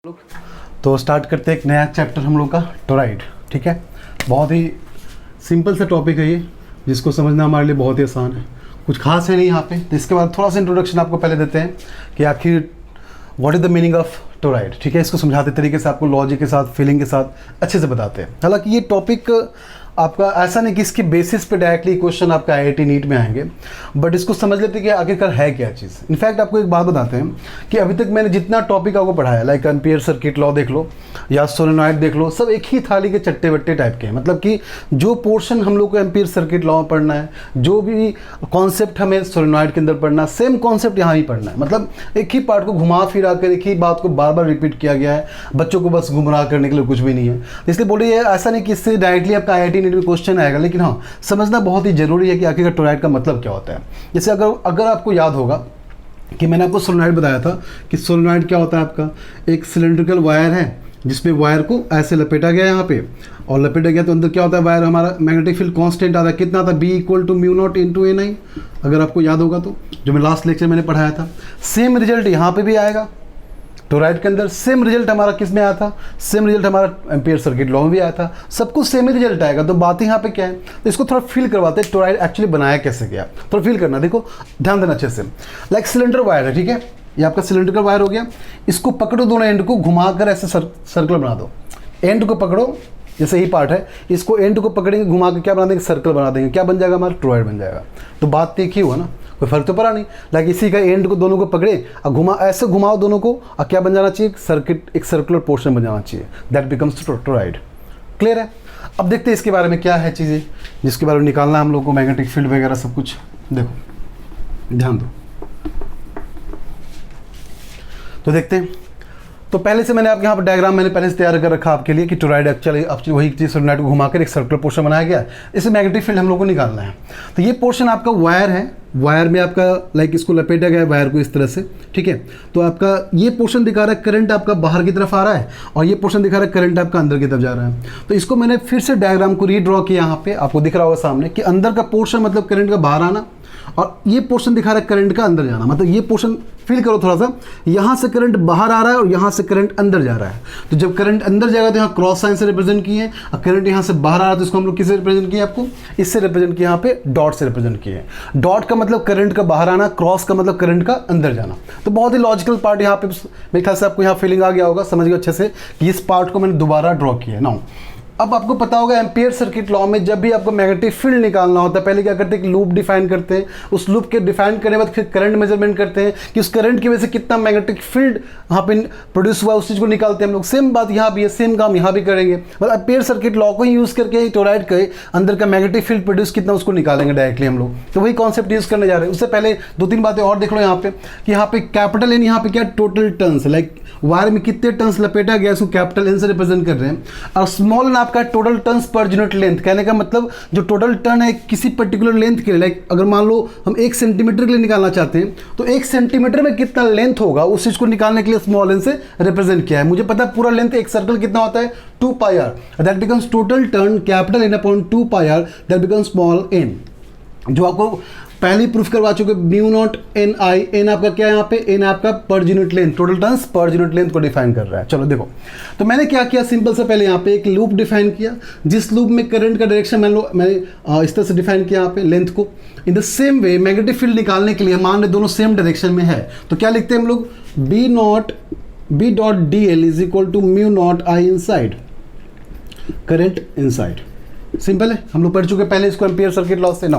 लोग तो स्टार्ट करते हैं एक नया चैप्टर हम लोग का टोराइड। ठीक है, बहुत ही सिंपल सा टॉपिक है ये, जिसको समझना हमारे लिए बहुत ही आसान है। कुछ खास है नहीं यहाँ पे। तो इसके बाद थोड़ा सा इंट्रोडक्शन आपको पहले देते हैं कि आखिर what is the meaning of toroid. ठीक है, इसको समझाते तरीके से आपको लॉजिक के साथ फीलिंग के साथ अच्छे से बताते हैं। हालांकि ये टॉपिक आपका ऐसा नहीं कि इसके बेसिस पे डायरेक्टली क्वेश्चन आपका आईआईटी नीट में आएंगे, बट इसको समझ लेते हैं कि आखिरकार है क्या चीज़। इनफैक्ट आपको एक बात बताते हैं कि अभी तक मैंने जितना टॉपिक आपको पढ़ाया, लाइक एम्पियर सर्किट लॉ देख लो या सोलेनॉइड देख लो, सब एक ही थाली के चट्टे बट्टे टाइप के हैं। मतलब कि जो पोर्शन हम लोग को एम्पियर सर्किट लॉ में पढ़ना है, जो भी कॉन्सेप्ट हमें सोलेनॉइड के अंदर पढ़ना, सेम कॉन्सेप्ट यहाँ ही पढ़ना है। मतलब एक ही पार्ट को घुमा फिरा कर एक ही बात को बार बार रिपीट किया गया है, बच्चों को बस गुमराह करने के लिए कुछ भी नहीं है। इसलिए बोलिए ऐसा नहीं कि इससे डायरेक्टली आपका आईआईटी नीट में क्वेश्चन आएगा, लेकिन हाँ समझना बहुत ही जरूरी है कि आखिर टोराइड का मतलब क्या होता है। जैसे अगर आपको याद होगा कि मैंने आपको सोलेनॉइड बताया था कि सोलेनॉइड क्या होता है, आपका एक सिलेंड्रिकल वायर है जिसमें वायर को ऐसे लपेटा गया यहाँ पे, और लपेटा गया तो अंदर क्या होता है, वायर हमारा मैग्नेटिक फील्ड कांस्टेंट आता है। कितना आता है, B = μ0 × Ni, अगर आपको याद होगा तो, जो मैं लास्ट लेक्चर मैंने पढ़ाया था। सेम रिजल्ट यहाँ पे भी आएगा टोराइड के अंदर। सेम रिजल्ट हमारा किस में आया था, सेम रिजल्ट हमारा एम्पियर सर्किट लॉ में भी आया था। सब कुछ सेम ही रिजल्ट आएगा। तो बात यहाँ पे क्या है, तो इसको थोड़ा फील करवाते हैं टोराइड एक्चुअली बनाया कैसे गया, थोड़ा फील करना। देखो ध्यान देना अच्छे से। लाइक सिलेंडर वायर है, ठीक है, ये आपका सिलेंड्रिकल वायर हो गया। इसको पकड़ो, दोनों एंड को घुमा कर ऐसे सर्कल बना दो। एंड को पकड़ो, जैसे ही पार्ट है, इसको एंड को पकड़ेंगे, घुमा के क्या बना देंगे, सर्कल बना देंगे। क्या बन जाएगा, हमारा टोराइड बन जाएगा। तो बात तो एक ही हुआ ना, कोई फर्क तो पड़ा नहीं। लाइक इसी का एंड को दोनों को पकड़े और घुमा, ऐसे घुमाओ दोनों को, और क्या बन जाना चाहिए, सर्किट, एक सर्कुलर पोर्शन बन जाना चाहिए। That becomes toroid. क्लियर है। अब देखते हैं इसके बारे में क्या है चीज़ें जिसके बारे में निकालना है हम लोग को, मैग्नेटिक फील्ड वगैरह सब कुछ। देखो ध्यान दो, तो देखते हैं। तो पहले से मैंने आपके यहाँ पर डायग्राम मैंने पहले से तैयार कर रखा आपके लिए कि टोराइड एक्चुअली वही चीज़ सोलेनॉइड को घुमाकर एक सर्कुलर पोर्शन बनाया गया है। इसे मैग्नेटिक फील्ड हम लोग को निकालना है। तो ये पोर्शन आपका वायर है, वायर में आपका लाइक इसको लपेटा गया है वायर को इस तरह से, ठीक है। तो आपका ये पोर्शन दिखा रहा है करंट आपका बाहर की तरफ आ रहा है, और ये पोर्शन दिखा रहा है करंट आपका अंदर की तरफ जा रहा है। तो इसको मैंने फिर से डायग्राम को रीड्रॉ किया। यहाँ पे आपको दिख रहा होगा सामने कि अंदर का पोर्शन मतलब करंट का बाहर आना, और ये पोर्शन दिखा रहा है करंट का अंदर जाना। मतलब ये पोर्शन फील करो थोड़ा सा, यहाँ से करंट बाहर आ रहा है और यहाँ से करंट अंदर जा रहा है। तो जब करंट अंदर जाएगा तो यहाँ क्रॉस साइन से रिप्रेजेंट किए हैं, और करंट यहाँ से बाहर आ रहा है तो इसको हम लोग किससे रिप्रेजेंट किए, आपको इससे रिप्रेजेंट किया, यहाँ पे डॉट से रिप्रेजेंट किए। डॉट का मतलब करंट का बाहर आना, क्रॉस का मतलब करंट का अंदर जाना। तो बहुत ही लॉजिकल पार्ट यहाँ पे, मेरे ख्याल से आपको यहाँ फीलिंग आ गया होगा, समझ गए अच्छे से कि इस पार्ट को मैंने दोबारा ड्रॉ किया ना। अब आपको पता होगा एम्पियर सर्किट लॉ में जब भी आपको मैग्नेटिक फील्ड निकालना होता है, पहले क्या करते हैं कि लूप डिफाइन करते हैं। उस लूप के डिफाइन करने के बाद फिर करंट मेजरमेंट करते हैं कि उस करंट की वजह से कितना मैग्नेटिक फील्ड यहाँ पे प्रोड्यूस हुआ, उस चीज़ को निकालते हैं हम लोग। सेम बात यहाँ भी है, सेम काम यहाँ भी करेंगे। मतलब एम्पियर सर्किट लॉ को ही यूज़ करके टोराइड के अंदर का मैग्नेटिक फील्ड प्रोड्यूस कितना उसको निकालेंगे डायरेक्टली हम लोग। तो वही कॉन्सेप्ट यूज़ करने जा रहे हैं। उससे पहले दो तीन बातें और देख लो यहाँ पे कि यहाँ पे कैपिटल एन, यहाँ पे क्या टोटल टर्न्स, लाइक वायर में कितने टर्न्स लपेटा गया इसको कैपिटल एन से रिप्रेजेंट कर रहे हैं, और स्मॉल एन आपका total turns per unit length. कहने का मतलब जो टोटल टर्न है किसी पर्टिकुलर लेंथ के लिए, लाइक अगर मान लो हम 1 सेंटीमीटर के लिए निकालना चाहते हैं तो 1 सेंटीमीटर में कितना लेंथ होगा उस चीज को निकालने के लिए स्मॉल एन से रिप्रेजेंट किया है। मुझे पता है पूरा लेंथ एक सर्कल कितना होता है, 2πr, that becomes total turn capital N upon 2πr, that becomes small N. जो आपको पहले प्रूफ करवा चुके, μ0 Ni, एन आपका क्या है यहाँ पे, एन आपका per unit length, total turns per unit length को डिफाइन कर रहा है। चलो देखो, तो मैंने क्या किया, सिंपल से पहले यहाँ पे एक लूप डिफाइन किया, जिस लूप में करंट का डायरेक्शन मैंने इस तरह से डिफाइन किया यहाँ पे लेंथ को। In the same way magnetic field निकालने के लिए मान लें दोनों सेम डायरेक्शन में है, तो क्या लिखते हैं हम लोग, B.dl = μ0 I inside, current inside. Simple है, हम लोग पढ़ चुके पहले इसको एम्पियर सर्किट लॉ से। ना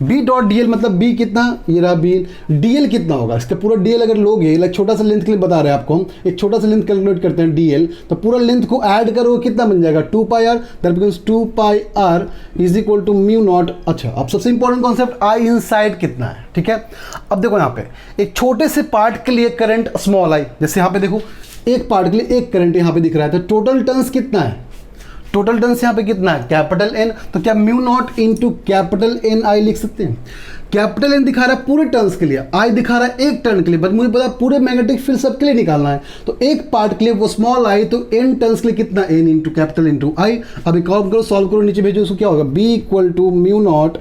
B.dl मतलब B कितना, ये रहा B, dl कितना होगा, इसका पूरा dl अगर लोगे, लाइक छोटा सा लेंथ के लिए बता रहे हैं आपको हम, एक छोटा सा लेंथ कैलकुलेट करते हैं dl, तो पूरा लेंथ को ऐड करोगे कितना बन जाएगा, 2πr, दैट बिकम्स 2πr = μ0। अच्छा, अब सबसे इंपॉर्टेंट कॉन्सेप्ट I इनसाइड कितना है, ठीक है। अब देखो यहाँ पे एक छोटे से पार्ट के लिए करंट स्मॉल i, जैसे यहाँ पे देखो एक पार्ट के लिए एक करंट यहाँ पे दिख रहा है, तो टोटल टर्न्स कितना है, टोटल टर्न्स यहाँ पे कितना है, कैपिटल एन। तो क्या μ0 × कैपिटल एन आई लिख सकते हैं। कैपिटल एन दिखा रहा है पूरे टर्न्स के लिए, आई दिखा रहा है एक टर्न के लिए, बट मुझे पता पूरे मैग्नेटिक फील्ड सबके लिए निकालना है। तो एक पार्ट के लिए वो स्मॉल आई, तो एन टर्न्स के लिए कितना, एन इंटू कैपिटल इंटू आई। अब एक काम करो, सॉल्व करो, नीचे भेजो, उसको क्या होगा, B equal to mu not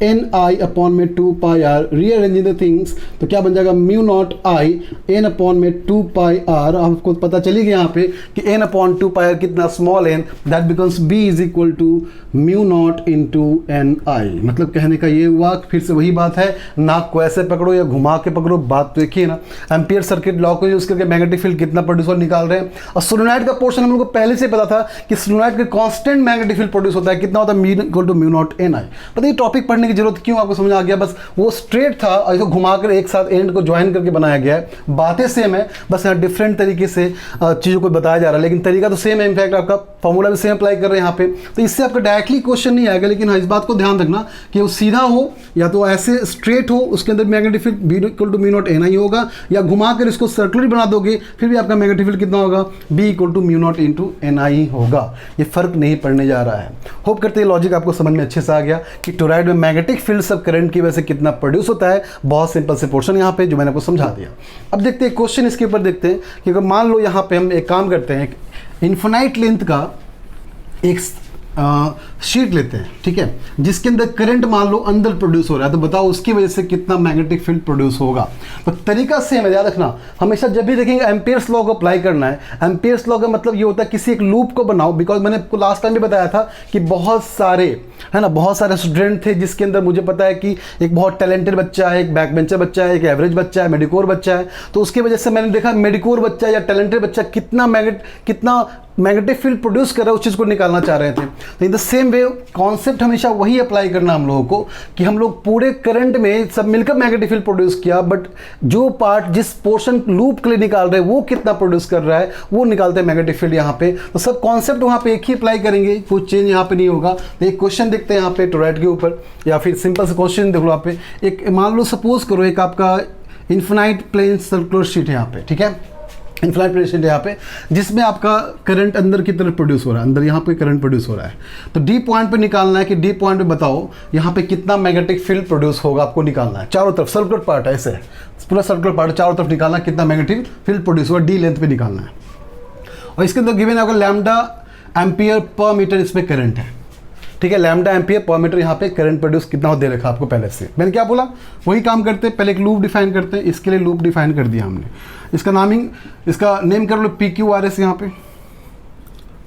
N I upon में 2 pi R, rearranging the things, तो क्या बन जाएगा, mu not I N upon में 2 पाई आर। आपको पता चली गया यहाँ पे कि एन अपॉन 2 पाई आर कितना, small n, that becomes B is equal to mu not into n I. मतलब कहने का ये हुआ, फिर से वही बात है, नाक को ऐसे पकड़ो या घुमा के पकड़ो, बात तो एक ही है ना। एम्पियर सर्किट लॉ को यूज करके मैग्नेटिक फील्ड कितना प्रोड्यूस और निकाल रहे हैं। और सोलेनॉइड का पोर्शन हम लोग को पहले से पता था कि सोलेनॉइड का कांस्टेंट मैग्नेटिक फील्ड प्रोड्यूस होता है, कितना होता है, mu equal to mu not N I. पता ये टॉपिक पढ़ने की जरूरत क्यों, आपको समझ आ गया, बस वो स्ट्रेट था और इसको घुमाकर एक साथ एंड को ज्वाइन करके बनाया गया है। बातें सेम है, बस यहाँ डिफरेंट तरीके से चीज़ों को बताया जा रहा है, लेकिन तरीका तो सेम है। इनफैक्ट आपका फॉर्मूला भी सेम अप्लाई कर रहे हैं यहाँ पे, तो इससे आपका डायरेक्टली क्वेश्चन नहीं आएगा, लेकिन हाँ इस बात को ध्यान रखना कि वो सीधा हो या तो ऐसे स्ट्रेट हो, उसके अंदर magnetic field B equal to mu not N I होगा, या घुमाकर इसको सर्कुलर बना दोगे फिर भी आपका मैग्नेटिक फील्ड कितना होगा, B equal to mu not into n I होगा। ये फर्क नहीं पड़ने जा रहा है। होप करते हैं लॉजिक आपको समझ में अच्छे से आ गया कि टोरॉइड में मैग्नेटिक फील्ड सब करंट की वजह से कितना प्रोड्यूस होता है। बहुत सिंपल से पोर्शन यहाँ पे जो मैंने आपको समझा दिया। अब देखते हैं क्वेश्चन इसके ऊपर, देखते हैं कि अगर मान लो यहाँ पे हम एक काम करते हैं, इन्फिनाइट लेंथ का एक शीट लेते हैं, ठीक है, जिसके अंदर करंट मान लो अंदर प्रोड्यूस हो रहा है, तो बताओ उसकी वजह से कितना मैग्नेटिक फील्ड प्रोड्यूस होगा। तो तरीका सेम है, याद रखना, हमेशा जब भी देखेंगे एम्पियर्स लॉ को अप्लाई करना है। एम्पियर्स लॉ का मतलब ये होता है किसी एक लूप को बनाओ, बिकॉज मैंने आपको लास्ट टाइम भी बताया था कि बहुत सारे है ना, बहुत सारे स्टूडेंट थे जिसके अंदर मुझे पता है कि एक बहुत टैलेंटेड बच्चा है, एक बैक बेंचर बच्चा है, एक एवरेज बच्चा है, मेडिकोर बच्चा है। तो उसकी वजह से मैंने देखा मेडिकोर बच्चा या टैलेंटेड बच्चा कितना मैग्नेटिक फील्ड प्रोड्यूस कर रहा है, उस चीज़ को निकालना चाह रहे थे। तो in the same way concept हमेशा वही अप्लाई करना हम लोगों को कि हम लोग पूरे करंट में सब मिलकर मैग्नेटिक फील्ड प्रोड्यूस किया, बट जो पार्ट जिस पोर्शन लूप के लिए निकाल रहे हैं वो कितना प्रोड्यूस कर रहा है, वो निकालते हैं मैग्नेटिक फील्ड यहाँ पे। तो सब कॉन्सेप्ट वहाँ पे एक ही अप्लाई करेंगे, कुछ चेंज यहाँ पे नहीं होगा। तो एक क्वेश्चन देखते हैं यहाँ पे टोरॉइड के ऊपर, या फिर सिंपल से क्वेश्चन देख लो यहाँ पे। एक मान लो सपोज करो एक आपका इन्फिनाइट प्लेन सर्कुलर शीट है यहाँ पे, ठीक है, इन्फिनाइट प्लेन शीट है यहाँ पे, जिसमें आपका करंट अंदर की तरफ प्रोड्यूस हो रहा है, अंदर यहाँ पे करंट प्रोड्यूस हो रहा है। तो डी पॉइंट पे निकालना है कि डी पॉइंट पे बताओ यहाँ पे कितना मैग्नेटिक फील्ड प्रोड्यूस होगा, आपको निकालना है। चारों तरफ सर्कुलर पार्ट है, ऐसे पूरा सर्कुलर पार्ट चारों तरफ निकालना, कितना मैग्नेटिक फील्ड प्रोड्यूस होगा, डी लेंथ पे निकालना है। और इसके अंदर गिवन है आपका लैम्डा एम्पियर पर मीटर इसमें करंट है, ठीक है, लैम्डा एम्पियर पर मीटर यहाँ पे करंट प्रोड्यूस कितना हो दे रखा आपको पहले से। मैंने क्या बोला, वही काम करते हैं, पहले एक लूप डिफाइन करते हैं। इसके लिए लूप डिफाइन कर दिया हमने, इसका नेम कर लो पी क्यू आर एस यहाँ पे,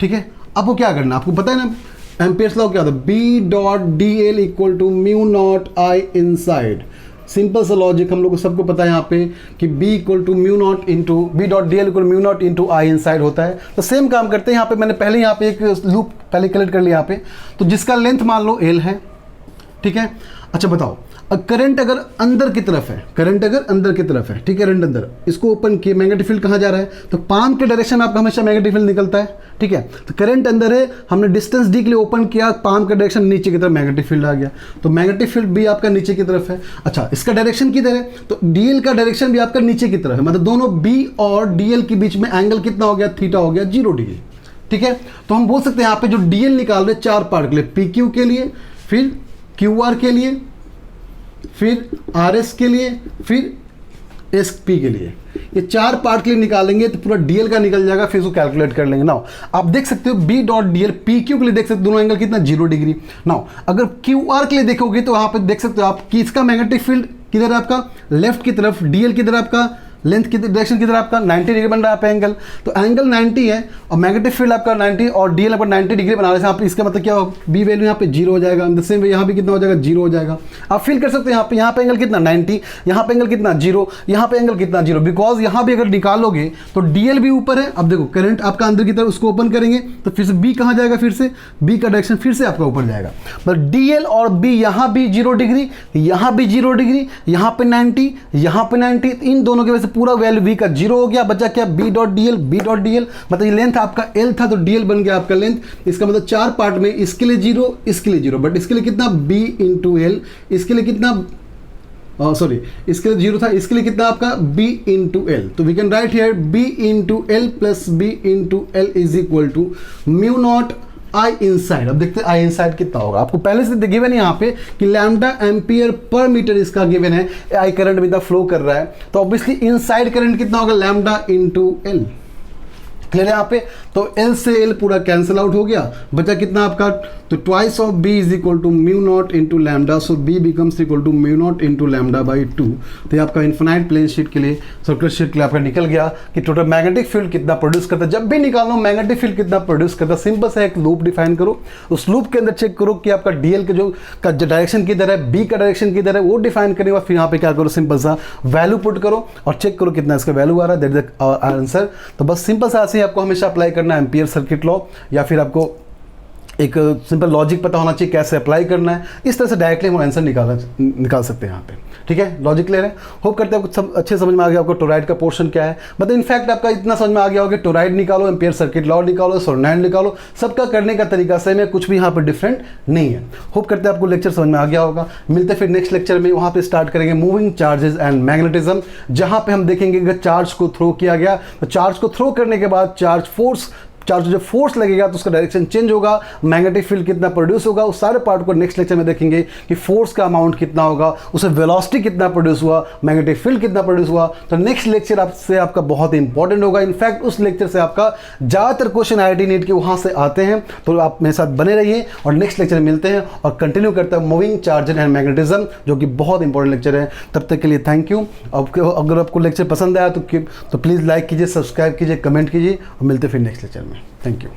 ठीक है। आपको क्या करना, आपको पता है ना एम्पियर्स लॉ क्या होता है, B dot D L equal to mu not I inside. Simple सा लॉजिक हम लोग को सबको पता है यहाँ पे कि B equal to mu not into B dot D L equal mu not into I inside होता है। तो सेम काम करते हैं यहाँ पे, मैंने पहले यहाँ पे एक लूप पहले कलेक्ट कर लिया यहाँ पे, तो जिसका लेंथ मान लो L है, ठीक है। अच्छा बताओ, करंट अगर अंदर की तरफ है, करंट अगर अंदर की तरफ है, ठीक है, करंट अंदर, इसको ओपन किए, मैग्नेटिक फील्ड कहाँ जा रहा है, तो पाम के डायरेक्शन आपका हमेशा मैग्नेटिक फील्ड निकलता है, ठीक है। तो करंट अंदर है, हमने डिस्टेंस डी के लिए ओपन किया, पाम का डायरेक्शन नीचे की तरफ मैग्नेटिक फील्ड आ गया, तो मैग्नेटिक फील्ड भी आपका नीचे की तरफ है। अच्छा, इसका डायरेक्शन किधर है, तो डीएल का डायरेक्शन भी आपका नीचे की तरफ है, मतलब दोनों बी और डीएल के बीच में एंगल कितना हो गया, थीटा हो गया 0 डिग्री, ठीक है। तो हम बोल सकते हैं यहाँ पे जो डीएल निकाल रहे चार पार्ट के लिए, पी क्यू के लिए, फिर क्यू आर के लिए, फिर आर एस के लिए, फिर एस पी के लिए, ये चार पार्ट के लिए निकालेंगे तो पूरा डीएल का निकल जाएगा, फिर उसको कैलकुलेट कर लेंगे। नाउ आप देख सकते हो B dot DL P Q के लिए देख सकते हो दोनों एंगल कितना 0 डिग्री। नाउ अगर क्यू आर के लिए देखोगे तो वहाँ पे देख सकते हो आप कि इसका मैग्नेटिक फील्ड किधर है, आपका लेफ्ट की तरफ, डीएल किधर है, आपका लेंथ की डायरेक्शन किधर आपका 90 डिग्री बन रहा है, आपका एंगल, तो एंगल 90 है और मैग्नेटिक फील्ड आपका 90 और डीएल आपका 90 डिग्री बना रहे हैं। आप इसका मतलब क्या हो, बी वैल्यू यहाँ पे 0 हो जाएगा, द सेम वे यहाँ भी कितना हो जाएगा 0 हो जाएगा। आप फील कर सकते हैं यहाँ पे एंगल कितना 90, यहाँ पे एंगल कितना 0, यहाँ पे एंगल कितना 0, बिकॉज यहाँ भी अगर निकालोगे तो डीएल भी ऊपर है। अब देखो करंट आपका अंदर की तरफ, उसको ओपन करेंगे तो फिर से बी कहाँ जाएगा, फिर से बी का डायरेक्शन फिर से आपका ऊपर जाएगा, मतलब डीएल और बी यहाँ भी 0 डिग्री, यहाँ भी 0 डिग्री, यहाँ पे 90, यहाँ पे 90, इन दोनों की वजह से पूरा वैल्यू बी का 0 हो गया, बचा क्या B dot DL, B dot DL मतलब ये लेंथ आपका एल था तो डीएल बन गया आपका लेंथ। इसका मतलब चार पार्ट में इसके लिए 0, इसके लिए 0, बट इसके लिए कितना बी इंटू एल, इसके लिए कितना इसके लिए 0 था, इसके लिए कितना आपका b इंटू एल। तो we can write here b into L plus b into L is equal to mu not I inside. अब देखते हैं आई इनसाइड कितना होगा। आपको पहले से गिवन है यहाँ पे कि लैम्डा एम्पियर पर मीटर इसका गिवन है, I current with the flow कर रहा है, तो ऑब्वियसली इनसाइड करंट कितना होगा, लैम्डा इंटू एल। क्लियर है यहाँ पे, तो L से L पूरा कैंसिल आउट हो गया, बचा कितना आपका, तो twice of B is equal to mu not into lambda, so B becomes equal to mu not into lambda by 2। तो ये आपका इन्फिनाइट प्लेन शीट के लिए, सर्कुलर शीट के लिए आपका निकल गया कि टोटल मैग्नेटिक फील्ड कितना प्रोड्यूस करता है। जब भी निकालो मैग्नेटिक फील्ड कितना प्रोड्यूस करता है, सिंपल सा एक लूप डिफाइन करो, उस लूप के अंदर चेक करो कि आपका DL के जो डायरेक्शन किधर है, B का डायरेक्शन किधर है, वो डिफाइन करने के बाद फिर यहाँ पे क्या करो, सिंपल सा वैल्यू पुट करो और चेक करो कितना इसका वैल्यू आ रहा है, दैट इज द आंसर। तो बस सिंपल सा ऐसे ही आपको हमेशा अप्लाई करना है एम्पियर सर्किट लॉ, या फिर आपको एक सिंपल लॉजिक पता होना चाहिए कैसे अप्लाई करना है। इस तरह से डायरेक्टली हम आंसर निकाल सकते हैं यहाँ पे। ठीक है, लॉजिक क्लियर है। होप करते हैं आपको सब अच्छे समझ में आ गया, आपको टोराइड का पोर्शन क्या है। मतलब इनफैक्ट आपका इतना समझ में आ गया होगा कि टोराइड निकालो, एम्पियर सर्किट लॉ निकालो, सोलेनॉइड निकालो, सबका करने का तरीका सेम है, कुछ भी यहाँ पर डिफरेंट नहीं है। होप करते हैं आपको लेक्चर समझ में आ गया होगा। मिलते फिर नेक्स्ट लेक्चर में, वहाँ पे स्टार्ट करेंगे मूविंग चार्जेस एंड मैग्नेटिज्म, जहाँ पे हम देखेंगे कि चार्ज को थ्रो किया गया, तो चार्ज को थ्रो करने के बाद चार्ज जब फोर्स लगेगा तो उसका डायरेक्शन चेंज होगा, मैग्नेटिक फील्ड कितना प्रोड्यूस होगा, उस सारे पार्ट को नेक्स्ट लेक्चर में देखेंगे कि फोर्स का अमाउंट कितना होगा, उसे वेलोसिटी कितना प्रोड्यूस हुआ, मैग्नेटिक फील्ड कितना प्रोड्यूस हुआ। तो नेक्स्ट लेक्चर आपसे आपका बहुत ही इंपॉर्टेंट होगा। इनफैक्ट उस लेक्चर से आपका ज़्यादातर क्वेश्चन IIT नीट के वहाँ से आते हैं, तो आप मेरे साथ बने रहिए और नेक्स्ट लेक्चर में मिलते हैं और कंटिन्यू करते हैं मूविंग चार्ज एंड मैग्नेटिज्म, जो कि बहुत इंपॉर्टेंट लेक्चर है। तब तक के लिए थैंक यू। अगर आपको लेक्चर पसंद आया तो प्लीज़ लाइक कीजिए, सब्सक्राइब कीजिए, कमेंट कीजिए और मिलते फिर नेक्स्ट लेक्चर में। Thank you.